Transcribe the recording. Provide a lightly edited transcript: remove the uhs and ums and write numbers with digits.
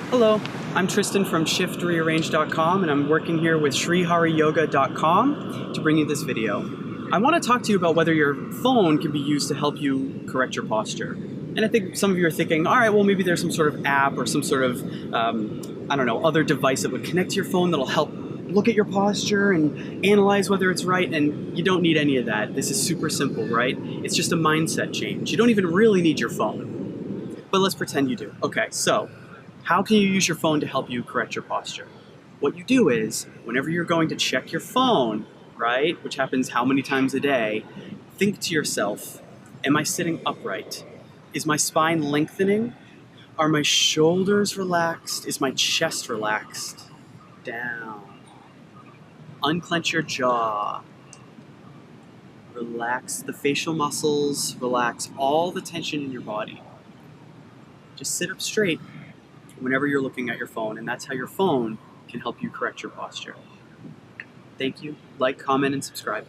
Hello, I'm Tristan from Rearrange.com, and I'm working here with ShreeHariYoga.com to bring you this video. I want to talk to you about whether your phone can be used to help you correct your posture. And I think some of you are thinking, all right, well, maybe there's some sort of app or some sort of, I don't know, other device that would connect to your phone that'll help look at your posture and analyze whether it's right, and you don't need any of that. This is super simple, right? It's just a mindset change. You don't even really need your phone, but let's pretend you do. Okay, so how can you use your phone to help you correct your posture? What you do is, whenever you're going to check your phone, right, which happens how many times a day, think to yourself, am I sitting upright? Is my spine lengthening? Are my shoulders relaxed? Is my chest relaxed? Down. Unclench your jaw. Relax the facial muscles. Relax all the tension in your body. Just sit up straight whenever you're looking at your phone, and that's how your phone can help you correct your posture. Thank you. Like, comment, and subscribe.